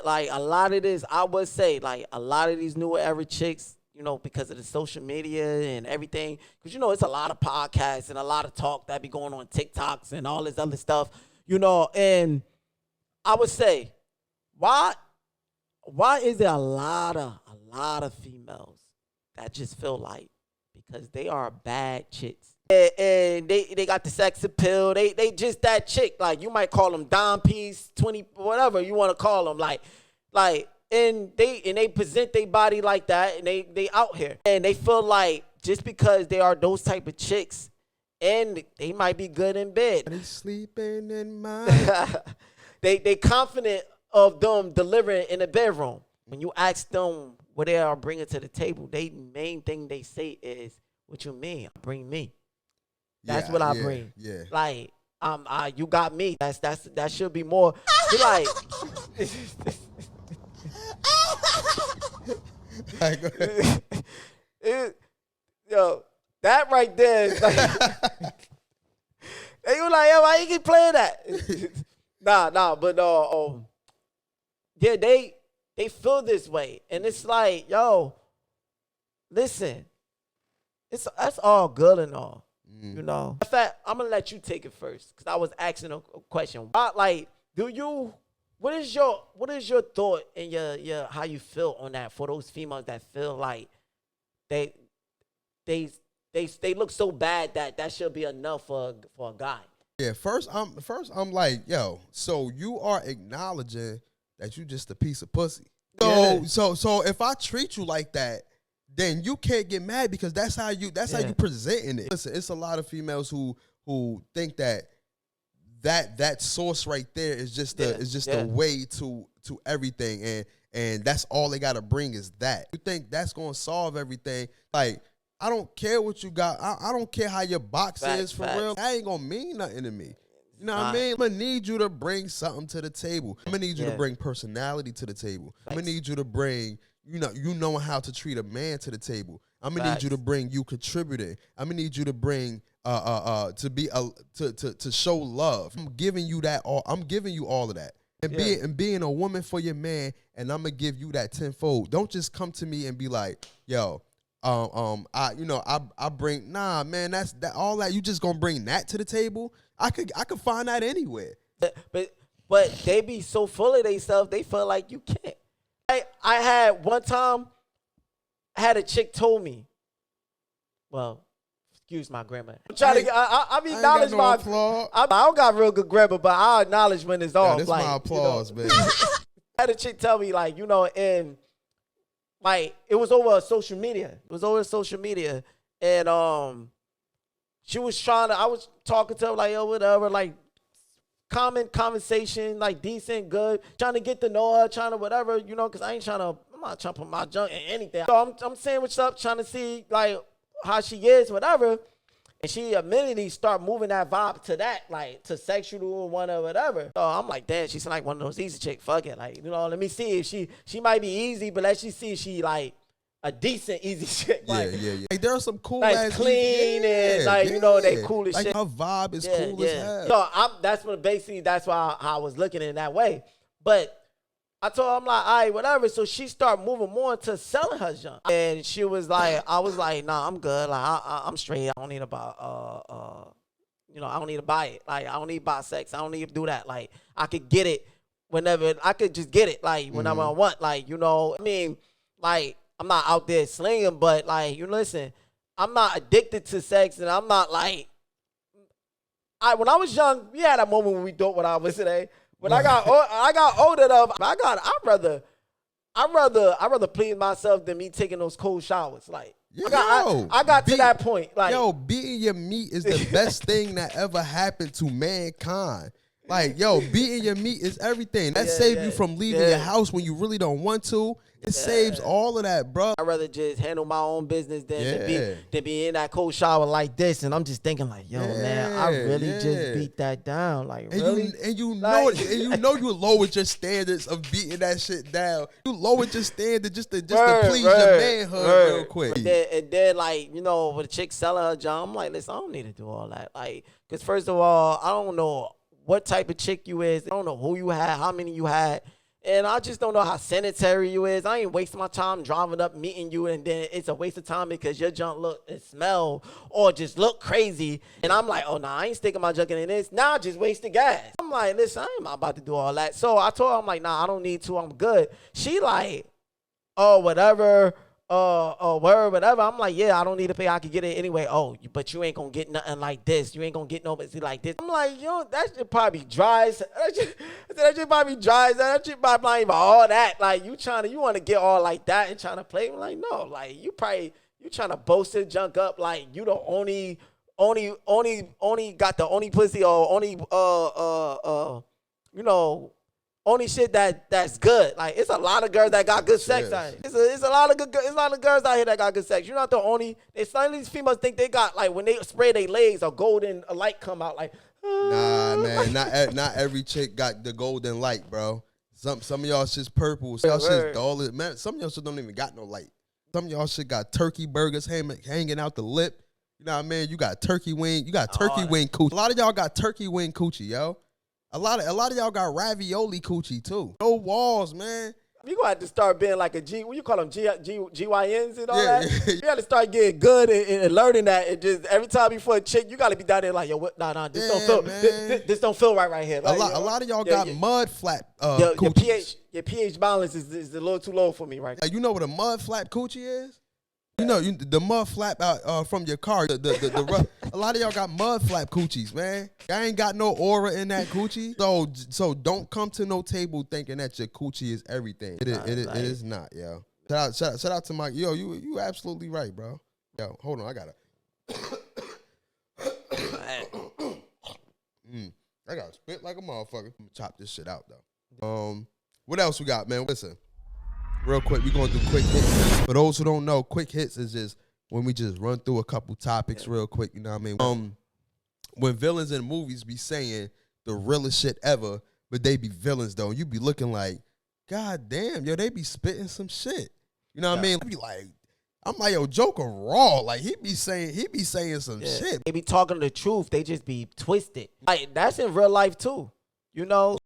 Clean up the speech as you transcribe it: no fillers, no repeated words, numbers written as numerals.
But like a lot of this, I would say, like a lot of these newer era chicks, because of the social media and everything, because it's a lot of podcasts and a lot of talk that be going on TikToks and all this other stuff, and I would say, why is there a lot of females that just feel like because they are bad chicks and they got the sex appeal, they just that chick, like you might call them dime piece 20 whatever you want to call them, like and they present their body like that, and they out here and they feel like just because they are those type of chicks and they might be good in bed, they sleeping in my they confident of them delivering in the bedroom. When you ask them what they are bringing to the table, they main thing they say is, "What you mean? Bring me." That's what I bring. Yeah. Like, you got me. That should be more. Be like, yo, that right there is like, and you like, yo, why you keep playing that? Nah, but yeah, they feel this way, and it's like, yo, listen, that's all good and all, In fact, I'm gonna let you take it first because I was asking a question. Like, what is your thought and your how you feel on that for those females that feel like they look so bad that should be enough for a guy? Yeah, first I'm like, yo, so you are acknowledging that you just a piece of pussy. So if I treat you like that, then you can't get mad because that's how you presenting it. Listen, it's a lot of females who think that source right there is just a way to everything, and that's all they gotta bring is that. You think that's gonna solve everything? Like, I don't care what you got. I don't care how your box is for real. That ain't gonna mean nothing to me. You know what I mean? I'm gonna need you to bring something to the table. I'm gonna need you to bring personality to the table. I'm gonna need you to bring, you know how to treat a man to the table. I'm gonna need you to bring you contributing. I'm gonna need you to bring to show love. I'm giving you that all. I'm giving you all of that. And being a woman for your man, and I'm gonna give you that tenfold. Don't just come to me and be like, yo, I bring, nah, man, that's that all that you just gonna bring that to the table. I could find that anywhere. But they be so full of themselves, they feel like you can't. I had one time, I had a chick told me, well, excuse my grammar. I'm trying to. I acknowledge my. I don't got real good grammar, but I acknowledge when it's off. This like, my applause, man. I had a chick tell me, like, and like it was over social media. And she was I was talking to her like, yo, whatever, like common conversation, like decent, good, trying to get to know her, trying to whatever, because I'm not trying to put my junk in anything. So I'm saying what's up, trying to see like how she is, whatever. And she immediately start moving that vibe to that, like to sexual one or whatever. So I'm like, damn, she's like one of those easy chicks. Fuck it, like, let me see if she might be easy, but let's just see if she like a decent easy chick. Like, yeah. Like there are some cool like ass clean and like they cool as like shit. Her vibe is cool as hell. So that's why I was looking in that way. But I told her, I'm like, all right, whatever. So she started moving more into selling her junk. And she was like, I was like, nah, I'm good. Like, I'm straight. I don't need to buy, I don't need to buy it. Like, I don't need to buy sex. I don't need to do that. Like, I could get it whenever. I could just get it, like, whenever I want. Like, I mean, like, I'm not out there slinging, but, like, listen, I'm not addicted to sex, and I'm not, like, when I was young, we had a moment when we thought what I was today. When I got older enough, I'd rather please myself than me taking those cold showers. Like, I got to that point. Like, beating your meat is the best thing that ever happened to mankind. Like, beating your meat is everything. That saves you from leaving your house when you really don't want to. It saves all of that, bro. I'd rather just handle my own business than be in that cold shower like this. And I'm just thinking like, yo, man, I really just beat that down. Like, and really? You you lowered your standards of beating that shit down. You lowered your standard just to please your manhood real quick. And then like, with a chick selling her job, I'm like, listen, I don't need to do all that. Like, because first of all, I don't know what type of chick you is. I don't know who you had, how many you had. And I just don't know how sanitary you is. I ain't wasting my time driving up, meeting you, and then it's a waste of time because your junk look and smell or just look crazy. And I'm like, oh, nah, I ain't sticking my junk in this. Now I just wasted gas. I'm like, listen, I ain't about to do all that. So I told her, I'm like, nah, I don't need to. I'm good. She like, oh, whatever. Word, whatever. I'm like, yeah, I don't need to pay. I can get it anyway. Oh, but you ain't gonna get nothing like this. You ain't gonna get nobody like this. I'm like, yo, that shit probably dry. That shit probably dry. That shit probably not even all that. Like, you want to get all like that and trying to play? I'm like, no, like, you trying to boast your junk up like you the only got the only pussy or only only shit that's good. Like, it's a lot of girls that got good sex out here. It's a lot of girls out here that got good sex. You're not the only. Some of these females think they got, like, when they spray their legs, a golden light come out. Like, nah, man, not every chick got the golden light, bro. Some of y'all shit's purple. Some y'all shit's dull. Man, some of y'all shit don't even got no light. Some of y'all shit got turkey burgers hanging out the lip. You know what I mean? You got turkey wing. You got turkey wing coochie. A lot of y'all got turkey wing coochie, yo. A lot of y'all got ravioli coochie too. No walls, man. You gonna have to start being like a G. What you call them? GYNs and all that. Yeah. You got to start getting good and learning that. And just every time you for a chick, you got to be down there like, yo, what? Nah. This don't feel. This don't feel right here. Like, a lot of y'all got mud flap coochie. Your pH balance is a little too low for me right now. You know what a mud flap coochie is? You know, the mud flap out from your car. The a lot of y'all got mud flap coochies, man. Y'all ain't got no aura in that coochie. So don't come to no table thinking that your coochie is everything. It is not, yo. Shout out to Mike. Yo, you absolutely right, bro. Yo, hold on, I gotta. I gotta spit like a motherfucker. Chop this shit out though. What else we got, man? Listen. Real quick, we're going to do quick hits. For those who don't know, quick hits is just when we just run through a couple topics real quick, you know what I mean? When villains in movies be saying the realest shit ever, but they be villains though, you be looking like, God damn, yo, they be spitting some shit. You know what I mean? I'm like, yo, Joker raw. Like, he be saying some shit. They be talking the truth. They just be twisted. Like, that's in real life too, you know?